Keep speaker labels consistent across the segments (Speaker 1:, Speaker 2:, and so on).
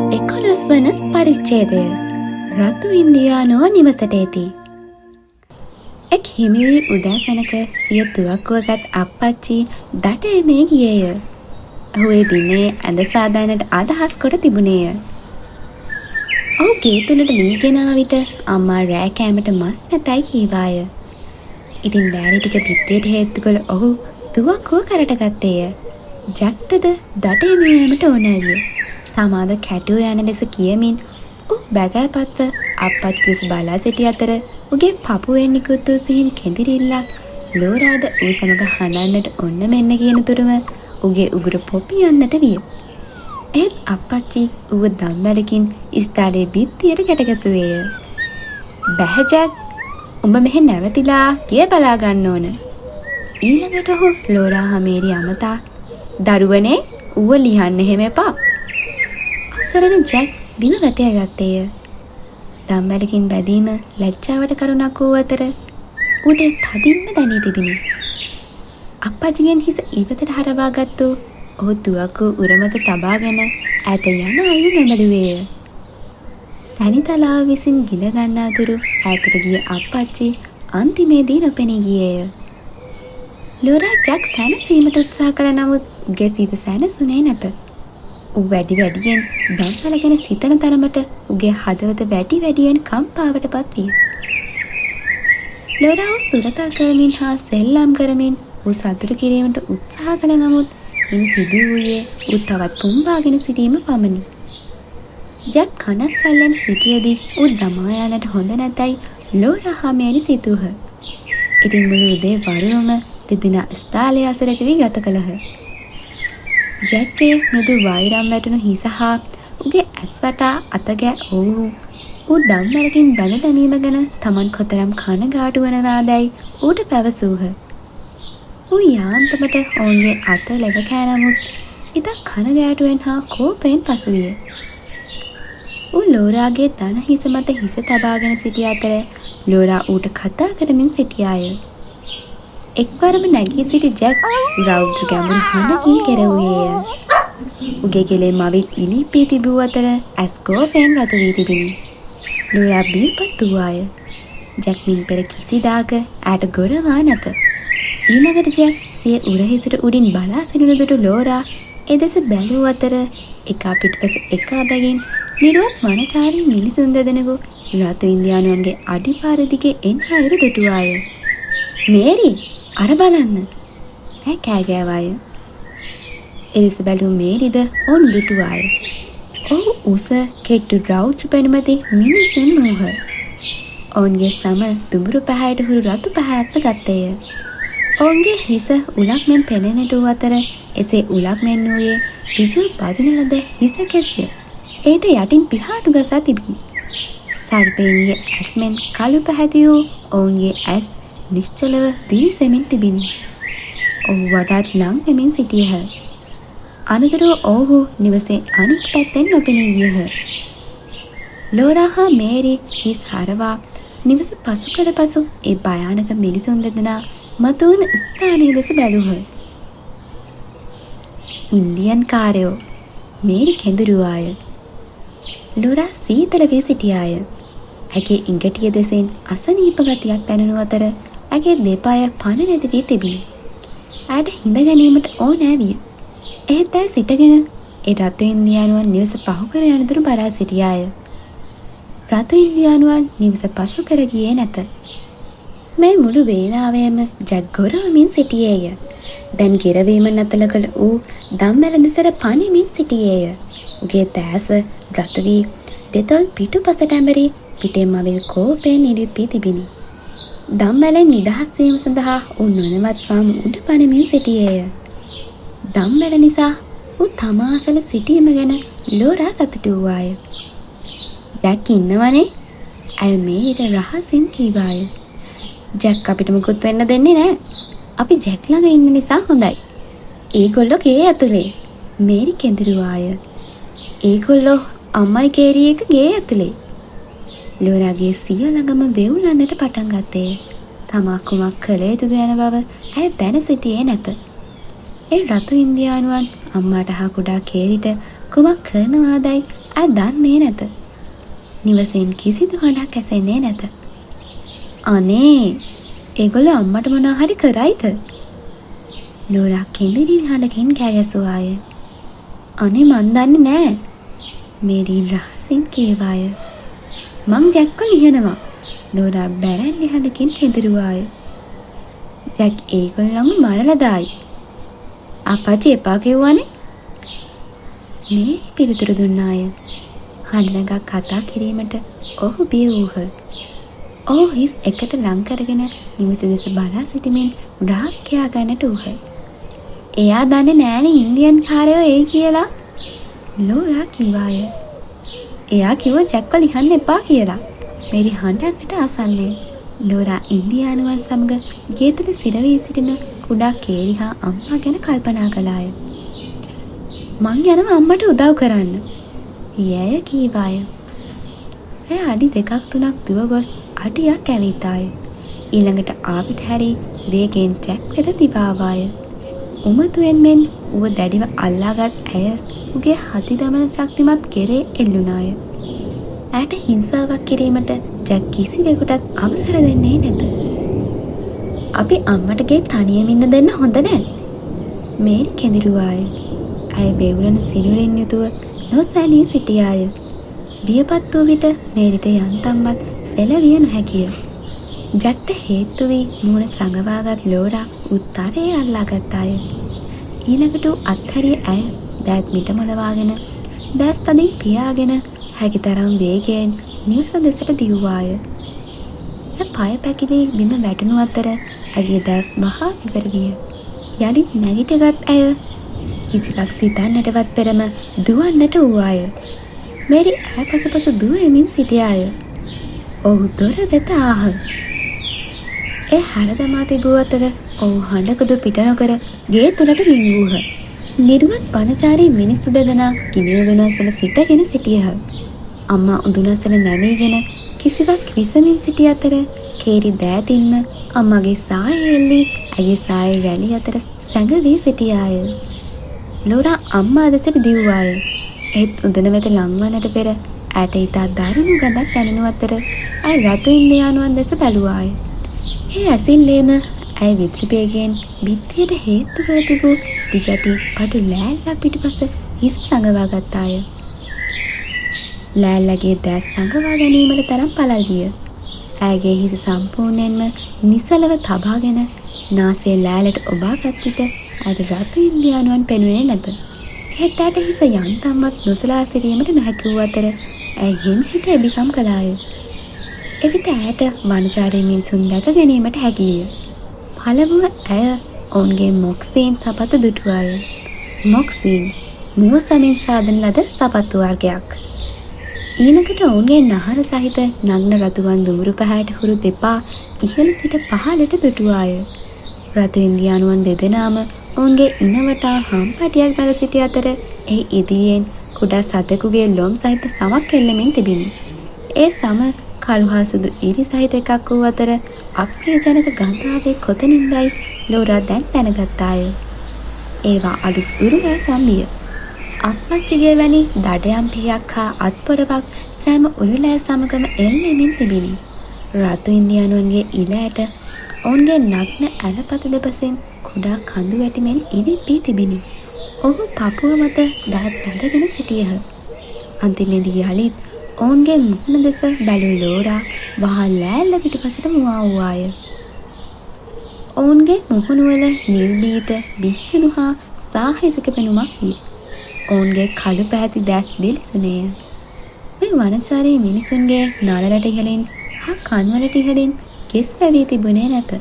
Speaker 1: 11 වන පරිච්ඡේදය රතු ඉන්දියානුව නිවසට ඇති. එක් හිමිවි උදෑසනක සිය තුවක්කුවගත් අප්පච්චි දට එමේ ගියේය. ඔහු ඒ දිනේ ඇඳ සාදානට අදහස් කොට තිබුණේය. ඔහු ගේ තුළට ලීගෙන ආ විට අම්මා රෑ කෑමට මස් නැතයි කීවාය. ඉතින් බෑරි ටික පිටේට හේතු කළ ඔහු තුවක්කුව කරට ගත්තේය. ජැක්ටද දට එමේ යෑමට ඕනෑ විය. තමාද කැටුව යන ලෙස කියමින් බැගෑපත්ව අප්පච්චි දෙස බලා සිටි අතර උගේ පපුවෙන් නිකුත් වූ සිහින් කෙඳිරිල්ලක් ලෝරාද ඌ සමග හඬන්නට ඔන්න මෙන්න කියන තුරුම උගේ උගුර පොපියන්නට විය. එහෙත් අප්පච්චි ඌව දම්වැලකින් ඉස්තාලේ බිත්තියට ගැටගැසුවේය. බැහැ ජැක්, උඹ මෙහෙ නැවතිලා ගිය බලා ගන්න ඕන. ඊළඟට ඔහු ලෝරා හමේරි අමතා දරුවනේ ඌව ලියන්න එහෙම එපා. අසරණ ජැක් බිම වැටය ගත්තේය. දම්වැලකින් බැදීම ලැජ්ජාවට කරුණක් වූ අතර ඌට තදින්ම දැනී තිබිණි. අප්පච්චිගෙන් හිස ඉවතට හරවාගත්තු ඔහු තුවක්කුව උරමත තබාගෙන ඈත යන අයුරු නොබැලුවේය. තනිතලාව විසින් ගිල ගන්නාතුරු ඈතට ගිය අප්පච්චි අන්තිමේදී නොපෙනී ගියේය. ලෝරා ජැක් සැනසීමට උත්සාහ කළ නමුත් උගේ සිත සැනසුනේ නැත. ඌ වැඩි වැඩියෙන් දම්වැල ගැන සිතන තරමට උගේ හදවත වැඩි වැඩියෙන් කම්පාවට පත් විය. ලෝරා සුරතල් කරමින් හා සෙල්ලම් කරමින් ඌ සතුටු කිරීමට උත්සාහ කළ නමුත් ඉන් සිදු වූයේ ඌ තවත් පුම්බාගෙන සිටීම පමණි. ජැක් කනස්සල්ලෙන් සිටියදී ඌ දමා යන්නට හොඳ නැතයි ලෝරා හා මේරි සිතූහ. ඉතින් මුළු උදේ වරුවම දෙදෙනා ස්ථාලය අසරට වී ගත කළහ. ජැක්ගේ මෘදු වෛරම් වැටුණු හිස හා උගේ ඇස් වටා අතගෑ ඌ දම්වැලකින් බැඳ දැමීම ගැන තමන් කොතරම් කනගාටු වනවාදැයි ඌට පැවසූහ. ඌ යාන්තමට ඔවුන්ගේ අත ලෙව කෑ නමුත් ඉතා කනගාටුවෙන් හා කෝපයෙන් පසුවිය. ඌ ලෝරාගේ දන හිස මත හිස තබාගෙන සිටිය අතර ලෝරා ඌට කතා කරමින් සිටියාය. එක්වරම නැගී සිටි ජැක් රෞද්‍ර ගැඹුරු හඬකින් කෙරෙව්වේය. උගේ කෙලේ මවිත් ඉලිපී තිබූ අතර ඇස් කෝපයෙන් රතු වී තිබිණි. ලෝරා බිල්පත් වූවාය. ජැක් මින් පෙර කිසිදාක ඈට ගොරවා නැත. ඊළඟට ජැක් සිය උරහිසට උඩින් බලා සිටින දුටු ලෝරා එදෙස බැලූ අතර එකා පිටුපස එකා බැගින් නිරුවත් වනචාරී මිනිසුන් දෙදෙනෙකු රතු ඉන්දියානුවන්ගේ අඩිපාර දිගේ එන අයුරු දුටුවාය. මේරි, අර බලන්න! ඇය කෑ ගෑවාය. එදෙස බැලූ මේරිද ඔවුන් දුටුවාය. ඔහු උස කෙට්ටු රෞද්‍ර පෙනුමැති මිනිසුන් වූහ. ඔවුන්ගේ සම දුඹුරු පැහැයට හුරු රතු පැහැයක්ද ගත්තේය. ඔවුන්ගේ හිස උලක් මෙන් පෙනෙන්නට වූ අතර එසේ උලක් මෙන් වූයේ ඍජු බදින ලද හිස කෙස්ය. ඒට යටින් පිහාටු ගසා තිබිණි. සර්පයන්ගේ ඇස් මෙන් කළු පැහැති වූ ඔවුන්ගේ ඇස් නිශ්චලව දිලිසෙමින් තිබිණි. ඔහු වඩාත් ලං වෙමින් සිටියහ. අනතුරුව ඔහු නිවසේ අනික් පැත්තෙන් නොපෙනී ගියහ. ලෝරා හා මේරි හිස් හරවා නිවස පසු කළ පසු ඒ භයානක මිනිසුන් දෙදෙනා මතුවන ස්ථානයේ දෙස බැලූහ. ඉන්දියන් කාරයෝ, මේරි කෙඳුරුවාය. ලෝරා සීතල වී සිටියාය. ඇගේ ඉඟටිය දෙසෙන් අසනීප ගතියක් දැනුණු අතර ඇගේ දෙපය පන නැති වී තිබිණි. ඇයට හිඳ ගැනීමට ඕනෑ විය. එහෙත් ඇය සිටගෙන ඒ රතු ඉන්දියානුවන් නිවස පහු කර යනතුරු බලා සිටියාය. රතු ඉන්දියානුවන් නිවස පසු කර ගියේ නැත. මේ මුළු වේලාවයම ජැක් ගොරවමින් සිටියේය. දැන් ගෙරවීම නතර කළ ඌ දම්වැල දෙසට පනිමින් සිටියේය. උගේ තෑස රතු වී දෙතොල් පිටුපසට ඇඹරි පිටේ මවිල් කෝපයෙන් ඉලිපී තිබිණි. දම්වැලෙන් නිදහස් වීම සඳහා ඌ නොනවත්වාම උඩ පනිමින් සිටියේය. දම්වැල නිසා ඌ තමා අසල සිටීම ගැන ලෝරා සතුටු වූවාය. ජැක් ඉන්නවනේ? ඇය මේට රහසින් කීවාය. ජැක් අපිට මුකුත් වෙන්න දෙන්නේ නැහැ. අපි ජැක් ළඟ ඉන්න නිසා හොඳයි. ඒගොල්ලෝ ගේ ඇතුලේ. මේරි කෙඳිරුවාය. ඒගොල්ලෝ අම්මයි කේරි එක ගේ ඇතුලේ. ලෝරාගේ සිය ළඟම වෙවුලන්නට පටන් ගත්තේ. තමා කුමක් කළ යුතුද යන බව ඇය දැන සිටියේ නැත. ඒ රතු ඉන්දියානුවන් අම්මාට හා කුඩා කේරිට කුමක් කරනවාදයි ඇය දන්නේ නැත. නිවසෙන් කිසිදු හඬක් ඇසෙන්නේ නැත. අනේ ඒගොල්ලෝ අම්මට මොනවා හරි කරයිද? ලෝරා කෙඳිරින් හඬකින් කෑ ගැසුවාය. අනේ මන් දන්නේ නෑ. මේරින් රහසින් කීවාය. මං ජැක්ව ලියනවා. ලෝරා බැරැන්ඩි හඬකින් කෙඳිරුවාය. ජැක් ඒගොල්ලන්ව මරලා දායි. අප්පච්චි එපා කිව්වනේ. මේ පිළිතුරු දුන්නාය. හඬනගා කතා කිරීමට ඔහු බිය වූහ. ඔහු හිස් එකට ලං කරගෙන නිවස දෙස බලා සිටමින් රහස් කියා ගන්නට වූහ. එයා දන්නේ නෑනේ ඉන්දියන් කාරයෝ ඒ කියලා. ලෝරා කිව්වාය. එයා කිව්ව ජැක්ව ලියන්න එපා කියලා. මේරි හඬන්නට ආසන්නය. ලෝරා ඉන්දියානුවන් සමග ගේ තුල සිරවී සිටින කුඩා කේරි හා අම්මා ගැන කල්පනා කළාය. මං යනවා අම්මට උදව් කරන්න. යැය කීවාය. එය අඩි 2ක් 3ක් දුව ගොස් අඩියක් ඇවිතාය. ඊළඟට ආපිට හැරි වේගෙන් ජැක් වෙත දිවාවාය. උමතුවෙන් මෙන් ඌව දැඩිව අල්ලාගත් ඇය උගේ හති දමන ශක්තිමත් කෙරේ එල්ලුණාය. ඇයට හිංසාවක් කිරීමට ජැක් කිසිවෙකුටත් අවසර දෙන්නේ නැත. අපි අම්මට ගේ තනියම ඉන්න දෙන්න හොඳ නෑ. මේරි කෙඳිරුවාය. ඇය බෙවුරන සිරුරින් යුතුව නොසැලී සිටියාය. බියපත් වූ විට මේරිට යන්තම්වත් සෙලවිය නොහැකිය. ජැක්ට හේතු වී මූණ සඟවාගත් ලෝරා උත්තරේ අල්ලාගත්තාය. ඊළඟට අත්හැරිය ඇය දෑත් මිට මොලවාගෙන දැස් තදින් පියාගෙන හැකිතරම් වේගයෙන් නිවස දෙසට දිව්වාය. පය පැකිලි බිම වැටුණු අතර ඇගේ දැස් මහා විවර විය. යළිත් නැගිටගත් ඇය කිසිවක් සිතන්නටවත් පෙරම දුවන්නට වූවාය. මේරි ඇය පසුපසු දුවමින් සිටියාය. ඔහු දොර වෙත ආහ. ඒ හැරදමා තිබූ අතර ඔහු හඬකුදු පිට නොකර ගේ තුළට රිංගූහ. නිරුවත් පණචාරී මිනිස්සු දෙදෙනා ගිනි උදුනස්සල සිටගෙන සිටියහ. අම්මා උදුනස්සල නැමීගෙන කිසිවක් විසමින් සිටි අතර කේරි දෑතින්ම අම්මගේ සාය එල්ලි ඇගේ සාය වැලි අතර සැඟවී සිටියාය. ලෝරා අම්මා දෙසට දිව්වාය. ඒත් උදන වෙත ලංවන්නට පෙර ඇයට ඉතා දරුණු ගඳක් දැනෙනු අතර ඇය රතු ඉන්දියානුවන් දෙස බැලුවාය. ඒ ඇසිල්ලේම ඇය විත්‍රිපයගෙන් බිත්තියට හේතු කර තිබූ දිගටි පටු ලෑල්ලක් පිටිපස හිස් සඟවා ගත්තාය. ලෑල්ලගේ දැස් සඟවා ගැනීමට තරම් පළල් විය. ඇයගේ හිස සම්පූර්ණයෙන්ම නිසලව තබාගෙන නාසය ලෑල්ලට ඔබාගත් විට ඇයට රතු ඉන්දියානුවන් පෙනුනේ නැත. එහෙත් ඇයට හිස යන්තම්වත් නොසලා සිටීමට නොහැකි වූ අතර ඇය හින්හිට එබිකම් කළාය. එවිට ඇයට වනචාරී මිනිසුන් දැක ගැනීමට හැකිවිය. පළමුව ඇය ඔවුන්ගේ මොක්සීන් සපත්තු දුටුවාය. මොක්සීන් මුව සමින් සාදන ලද සපත්තු වර්ගයක්. ඊළඟට ඔවුන්ගේ නහර සහිත නග්න රතුවන් දුඹුරු පැහැයට හුරු දෙපා ඉහළ සිට පහළට දුටුවාය. රතු ඉන්දියානුවන් දෙදෙනාම ඔවුන්ගේ ඉනවටා හම්පටියක් බැල සිටි අතර එහි ඉදිරියෙන් කුඩා සතෙකුගේ ලොම් සහිත සමක් එල්ලෙමින් තිබිණි. ඒ සම කළු හා සුදු ඉරි සහිත එකක් වූ අතර අප්‍රියජනක ගන්ධාවේ කොතනින්දයි ලෝරා දැන් දැනගත්තාය. ඒවා අලුත් උරුවැ සම්බිය. අප්පච්චිගේ වැනි දඩයම් පියක් හා අත්පොරවක් සෑම උළුලෑ සමගම එල්ලෙමින් තිබිණි. රතු ඉන්දියානුවන්ගේ ඉලෑට ඔවුන්ගේ නග්න ඇලපත දෙපසින් කුඩා කඳු වැටිමෙන් ඉදිපී තිබිණි. ඔහු පපුව මත දත් බැඳගෙන සිටියහ. අන්තිමේදී යළිත් ඔවුන්ගේ මුහුණ දෙස බැලූ ලෝරා වහල් ලෑල්ල පිටුපසට මුවා වූවාය. ඔවුන්ගේ මුහුණුවල නිල්බීත බිහිසුණු හා සාහසික පෙනුමක් විය. ඔවුන්ගේ කළු පැහැති දැස් දිලිසුනේය. මේ වනචාරී මිනිසුන්ගේ නළලට ඉහළින් හා කන්වලට ඉහළින් කෙස් වැවී තිබුණේ නැත.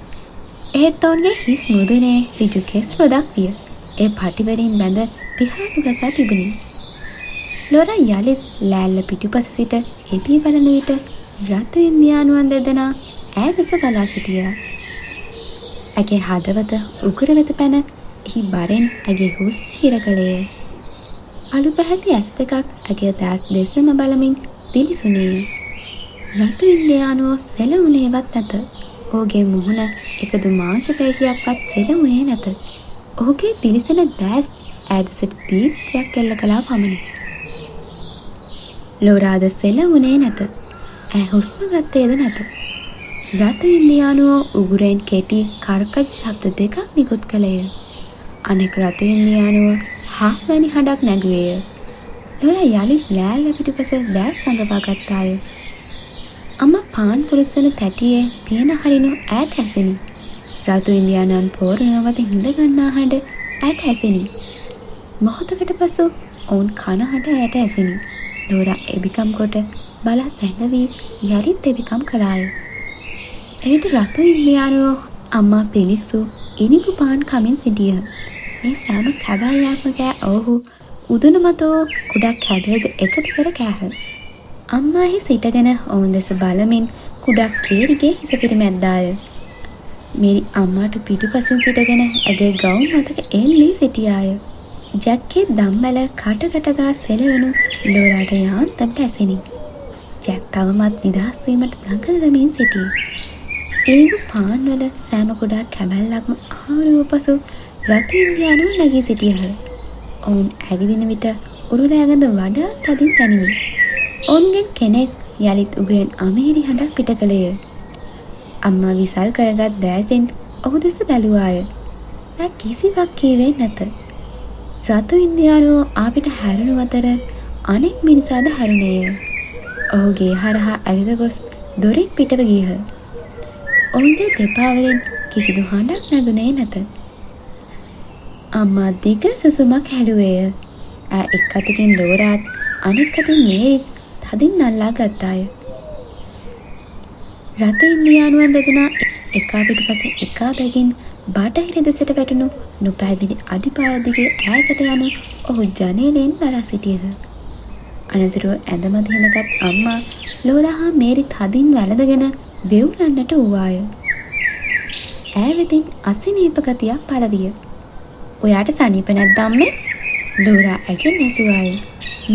Speaker 1: එහෙත් ඔවුන්ගේ හිස් මුදුනේ ඍජු කෙස් රොදක් විය. ඒ පටිවලින් බැඳ පිහාටු ගසා තිබුණි. ලෝරා යළිත් ලෑල්ල පිටුපස සිට එපී බලන විට රතු ඉන්දියානුවන් දෙදෙනා ඈ දෙස බලා සිටියා. ඇගේ හදවත උකුර වෙත පැන එහි බරෙන් ඇගේ හුස්ම හිර කළේය. අලු පැහැති ඇස් දෙකක් ඇගේ දැස් දෙසම බලමින් දිලිසුනේය. රතු ඉන්දියානුවෝ සෙලවුණේවත් නැත. ඔහුගේ මුහුණ එකදු මාංශ පේශියක්වත් සෙලවුණේ නැත. ඔහුගේ දිලිසෙන දැස් ඈ දෙසට දීප්තියක් එල්ල කළා පමණි. ලෝරාද සෙලවුණේ නැත. ඈ හුස්ම ගත්තේද නැත. රතු ඉන්දියානුවෝ උගුරෙන් කෙටි කර්කශ ශබ්ද දෙකක් නිකුත් කළේය. අනෙක් රතු ඉන්දියානුව හා වැනි හඬක් නැගුවේය. ලෝරා යලි ලෑල්ල පිටුපස දැස් සඟවා ගත්තාය. අම්මා පාන් පුරුස්සන තැටියේ පියන හරිනු ඈට ඇසෙනි. රතු ඉන්දියානුවන් පෝරණවත හිඳ ගන්නා හඬ ඈට ඇසෙනි. මොහොතකට පසු ඔවුන් කන හඬ ඈට ඇසෙනි. ලෝරා එබිකම් කොට බලා සැඟවී යළිත් එබිකම් කළාය. එවිට රතු ඉන්දියානුවෝ අම්මා පිලිස්සු ඉනිගු පාන් කමින් සිටියහ. මේ සෑම කැබැල්ලක්ම කෑ ඔවුහු උදුන මතෝ කුඩා කැබැල්ද එකතු කර කෑහ. අම්මා එහි සිටගෙන ඔවුන් දෙස බලමින් කුඩා කේරිගේ හිස පිරිමැද්දාය. මේරි අම්මාට පිටුපසින් සිටගෙන ඇගේ ගවුම් මතක එල්ලී සිටියාය. ජැක්ගේ දම්වැල කටකටගා සෙලවෙනු ලෝරාට යාන්තමට ඇසෙනි. ජැක් තවමත් නිදහස් වීමට දඟලමින් සිටී. ඒගු පාන්වල සෑම කුඩා කැබැල්ලක්ම ආරුව පසු රතු ඉන්දියානුව නැගී සිටියහ. ඔවුන් ඇවිදින විට උරුලෑගඳ වඩා තදින් පැනිනි. ඔවුන්ගෙන් කෙනෙක් යළිත් උගුරෙන් අමීරි හඬක් පිට කළේය. අම්මා විසල් කරගත් දෑසෙන් ඔහු දෙස බැලුවාය. ඈ කිසිවක් කීවේ නැත. රතු ඉන්දියානුවෝ ආපිට හැරුණු අතර අනෙක් මිනිසාද හැරුණේය. ඔහුගේ හරහා ඇවිද ගොස් දොරෙන් පිටව ගියහ. ඔවුන්ගේ දෙපා වලින් කිසිදු හඬක් නැගුණේ නැත. අම්මා දිග සුසුමක් හැලුවේය. ඈ එක් අතකින් ලෝරාත් අනෙක් අතින් මේරිත් තදින් අල්ලා ගත්තාය. රතු ඉන්දියානුවන් දෙදෙනා එකා පිටුපස එකා බැගින් බටහිර දෙසට වැටුණු නොපැහැදිලි අඩිපාර දිගේ ඈතට යනු ඔහු ජනේලයෙන් බලා සිටියහ. අනතුරුව ඇඳමද හිඳගත් අම්මා ලෝලා හා මේරි තදින් වැළඳගෙන වෙවුලන්නට වූවාය. ඈ වෙතින් අසිනීප ගතියක් පළ විය. ඔයාට සනීප නැද්ද අම්මේ? ලෝරා ඇගෙන් ඇසුවාය.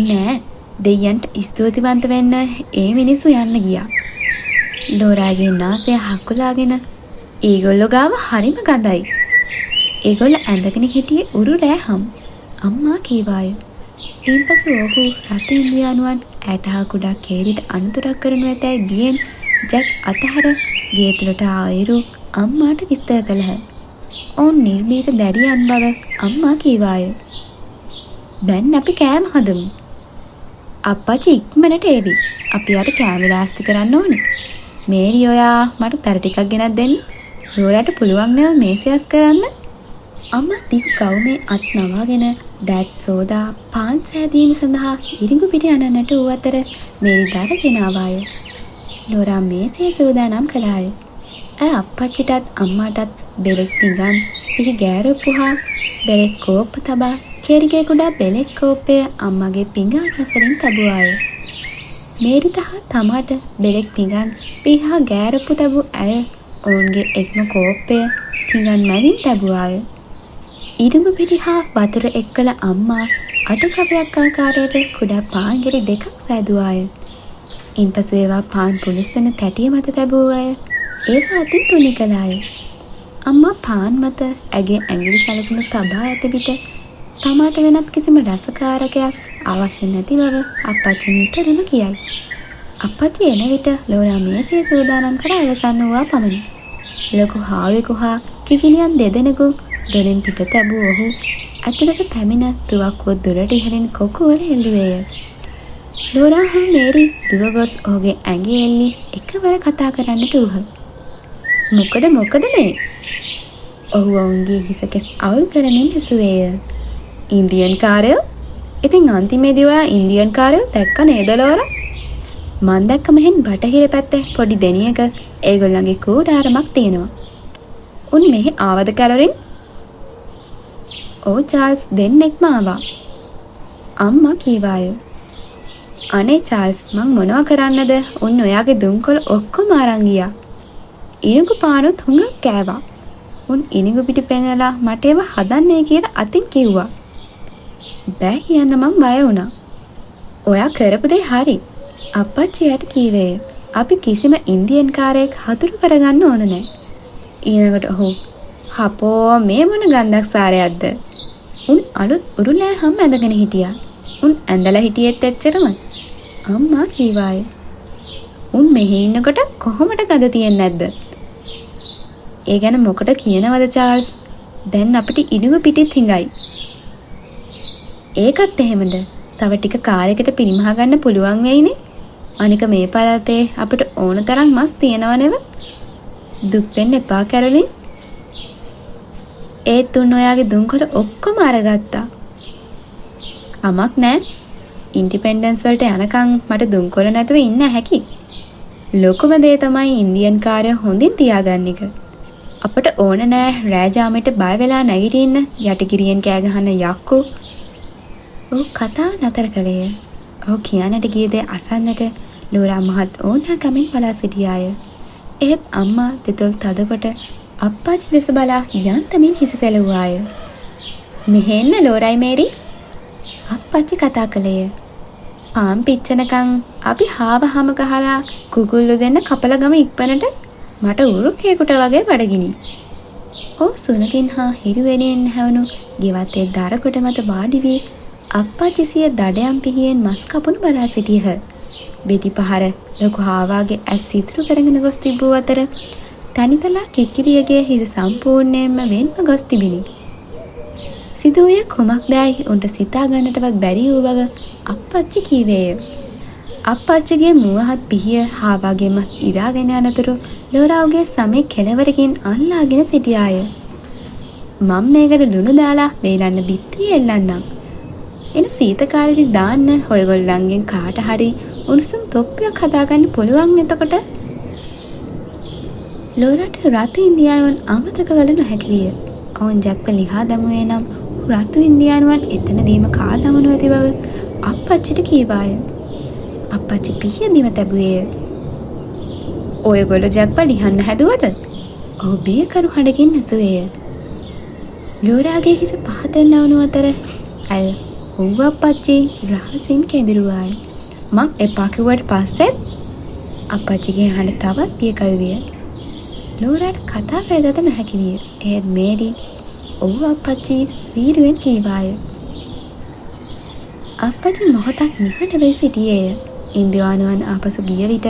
Speaker 1: නෑ, දෙයයන්ට ස්තුතිවන්ත වෙන්න ඒ මිනිස්සු යන්න ගියා. ලෝරාගේ නාසය හකුලාගෙන ඒගොල්ලෝ ගාව හරිම ගඳයි. ඒගොල්ල ඇඳගෙන හිටියේ උරු රෑහම්. අම්මා කීවාය. ඉන්පසු ඔහු රතු ඉන්දියානුවන් ඈට හා කුඩා කේරිට අනතුරක් කරනු ඇතැයි බියෙන් ජැක් අතහැර ගේ තුළට ආයුරු අම්මාට විස්තර කළහ. ඔවුන් නිර්භීත දැරියන් බව අම්මා කීවාය. දැන් අපි කෑම හදමු. අප්පච්චි ඉක්මනට ඒවි. අපි යාට කෑම ලාස්ති කරන්න ඕනේ. මේරි ඔයා මට පැර ටිකක් ගෙනත් දෙන්න. ලෝරාට පුළුවන් නේද මේසයස් කරන්න? අම්මා දිගු කවුමේ අත් නවාගෙන දත් සෝදා පාන් සෑදීම සඳහා ඉරිඟු පිට යන්නට වූ අතර මේරි දරගෙන ආවාය. ලෝරා මේසේ සූදානම් කළාය. ඈ අප්පච්චිටත් අම්මාටත් බෙලෙක් පිඟන් පිහි ගෑරොප්පු හා බෙලෙක් කෝප්ප තබා කේරිගේ කුඩා බෙලෙක් කෝප්පය අම්මගේ පිඟන් රසලින් තබුවාය. මේරිට හා තමාට බෙලෙක් පිඟන් පිහා ගෑරොප්පු තබු ඇය ඔවුන්ගේ එක්ම කෝප්පය පිඟන් මැදින් තැබුවාය. ඉරිඟු පිටි හා වතුර එක්කල අම්මා අටකවයක් ආකාරයට කුඩා පාන් ගෙඩි දෙකක් සෑදුවාය. ඉන්පසු ඒවා පාන් පුලුස්සන තැටිය මත තැබූ අය ඒවා අතින් තුනි කළාය. අම්මා පාන් මත ඇගේ ඇඟිලි සලකුණු තබා ඇති විට තමාට වෙනත් කිසිම රසකාරකයක් අවශ්‍ය නැති බව අප්පච්චි නිතරම කියයි. අප්පච්චි එන විට ලෝරා මේසේ සූදානම් කර අවසන් වූවා පමණි. ලොකු හාවෙකු හා කිකිලියන් දෙදෙනෙකු දොරෙන් පිට තැබූ ඔහු ඇතුළට පැමිණ තුවක්කුව දුරට ඉහළින් කොකුවල හෙළුවේය. ලෝරා හා මේරි දුව ගොස් ඔහුගේ ඇඟේ එල්ලි එකවර කතා කරන්නට වූහ. මොකද මේ? ඔහු ඔවුන්ගේ හිසකෙස් අවුල් කරමින් ඇසුවේය. ඉන්දියන් කාරයෝ? ඉතින් අන්තිමේදී ඔයා ඉන්දියන් කාරයෝ දැක්ක නේද ලෝරා? මං දැක්ක මෙහෙන් බටහිර පැත්තේ පොඩි දෙනියක ඒගොල්ලන්ගේ කූඩාරමක් තියෙනවා. උන් මෙහි ආවද කැලරින්? ඔව් චාල්ස් දෙන්නෙක්ම ආවා. අම්මා කීවාය. අනේ චාල්ස් මං මොනවා කරන්නද? උන් ඔයාගේ දුම්කොළ ඔක්කොම අරන් ගියා. ඉනිඟු පානුත් හුඟක් කෑවා. උන් ඉනිඟු පිටි පෙන්නලා මට ඒව හදන්නේ කියලා අතින් කිව්වා. බෑ කියන්න මං බය වුණා. ඔයා කරපු දේ හරි. අප්පච්චියට කීවේය. අපි කිසිම ඉන්දියන් කාරයෙක් හතුරු කරගන්න ඕන නෑ. ඊළඟට ඔහු හපෝ මේ මොන ගන්ධක් සාරයක්ද? උන් අලුත් උරුලෑ හැම ඇඳගෙන හිටියා. උන් ඇඳලා හිටියෙත් එච්චරමයි. අම්මා කීවාය. උන් මෙහි ඉන්නකොට කොහොමද ගඳ තියන්නේ නැද්ද? ඒ ගැන මොකට කියනවද චාල්ස්? දැන් අපිට ඉනුව පිටිත් හිඟයි. ඒකත් එහෙමද? තව ටික කාලයකට පිරිමහ ගන්න පුළුවන් වෙයිනේ. අනික මේ පළාතේ අපිට ඕන තරම් මස් තියෙනව නෙව? දුක් වෙන්න එපා කැරලින්. ඒත් උන් ඔයාගේ දුම්කොළ ඔක්කොම අරගත්තා. කමක් නෑ. ඉන්ඩිපෙන්ඩන්ස් වලට යනකම් මට දුම්කොළ නැතුව ඉන්න හැකි. ලොකුම දේ තමයි ඉන්දියන් කාර්යය හොඳින් තියාගන්න එක. අපට ඕන නෑ රෑ ජාමෙට බය වෙලා නැගිටින්න යටිගිරියෙන් කෑ ගහන යක්කු. ඔව් කතාව නතර කළේය. ඔහු කියන්නට ගිය දේ අසන්නට ලෝරා මහත් ඕනෑකමින් බලා සිටියාය. එහෙත් අම්මා දෙතොල් තදකොට අප්පාච්චි දෙස බලා යන්තමින් හිස සැලුවාය. මෙහෙන්න ලෝරයි මේරි. අප්පච්චි කතා කළේය. පාම් පිච්චනකම් අපි හාවහම ගහලා කුකුල්ලු දෙන්න කපල ගම ඉක්පනට මට උරුකේකට වගේ බඩගිනි. ඔව් සුනකින් හා හිරුවෙනින් හැවුණු ගෙවත්තේ දරකොට මත වාඩි වී අප්පච්චි සිය දඩයම් පිහියෙන් මස් කපනු බලා සිටියහ. බෙඩි පහර ලොකු හාවාගේ ඇස් සිතුරු කරගෙන ගොස් තිබූ අතර තනිතලා කික්කිලියගේ හිස සම්පූර්ණයෙන්ම වෙන්ව ගොස් තිබිනි. සිදුවේ කුමක්දැයි උන්ට සිතා ගන්නටවත් බැරි වූ බව අප්පච්චි කීවේය. අප්පච්චිගේ මුවහත් පිහිය හාවාගේ මස් ඉරාගෙන යනතුරු ලෝරාවගේ සමේ කෙළවරකින් අල්ලාගෙන සිටියාය. මම මේකට ලුණු දාලා වේලන්න බිත්තිය එල්ලන්නම්. එන සීතකාලෙදි දාන්න ඔයගොල්ලන්ගෙන් කාට හරි උණුසුම් තොප්පියක් හදාගන්න පුළුවන් එතකොට. ලෝරාට රතු ඉන්දියානුවන් අමතක කළ නොහැකි විය. ඔවුන් ජැක්ව ලිහා දමුවේ නම් රතු ඉන්දියානුවන් එතනදීම කා දමනු ඇති බව අප්පච්චිට කීවාය. අප්පච්චි පිහිය බිම තැබුවේය. ඔයගොල්ලෝ ජැක්ව ලිහන්න හැදුවද? ඔහු බියකරු හඬකින් ඇසුවේය. ලෝරාගේ හිස පහතට නවුණු අතර ඇය ඔව් අප්පච්චි රහසින් කැඳිරුවාය. මං එපා කිව්වට පස්සෙත් අප්පච්චිගේ හඬ තවත් බියකරු විය. ලෝරාට කතා කරගත නොහැකි විය. ඒත් මේරි ඔව් අප්පච්චි සීරුවෙන් කීවාය. අප්පච්චි මොහොතක් නිහඬ වෙයි සිටියේය. ඉන්දියානුවන් ආපසු ගිය විට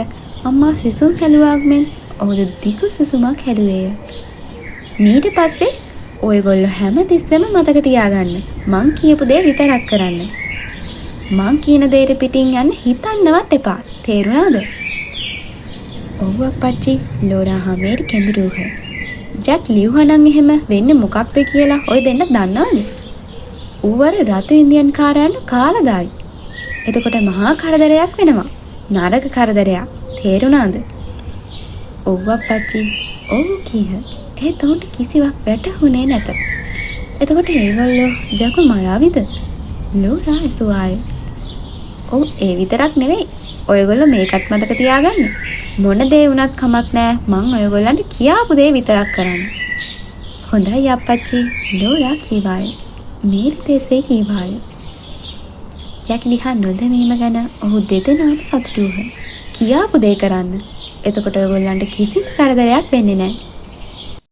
Speaker 1: අම්මා සිසුම් හැලුවාක් මෙන් ඔහු දිගු සුසුමක් හැලුවේය. ඊට පස්සේ ඔයගොල්ලෝ හැම තිස්සෙම මතක තියාගන්න. මං කියපු දේ විතරක් කරන්න. මං කියන දේට පිටින් යන්න හිතන්නවත් එපා. තේරුණාද? ඔව් අප්පච්චි ලෝරා හැමේට කැඳිරුහ. ජැක් ලියුහනම් එහෙම වෙන්නේ මොකක්ද කියලා ඔය දෙන්න දන්නවද? ඌවර රතු ඉන්දියන් කාරයන්ට කාලා දායි. එතකොට මහා කරදරයක් වෙනවා. නරක කරදරයක්. තේරුණාද? ඔව් අප්පච්චි. ඔව් කීහ. ඒත් උන්ට කිසිවක් වැටහුනේ නැත. එතකොට ඒගොල්ලෝ ජැක්ව මරාවිද? ලෝරා ඇසුවාය. ඔව් ඒ විතරක් නෙවෙයි. ඔයගොල්ලෝ මේකත් මතක තියාගන්න. මොන දේ වුණත් කමක් නෑ. මං ඔයගොල්ලන්ට කියාපු දේ විතරක් කරන්න. හොඳයි අප්පච්චි. ලෝරා කීවාය. මේරි තෙසේ කීවාය. ජැක් ලිහා නොදැමීම ගැන ඔහු දෙදෙනාම සතුටු වූහ. කියාපු දේ කරන්න. එතකොට ඔයගොල්ලන්ට කිසිම කරදරයක් වෙන්නේ නැහැ.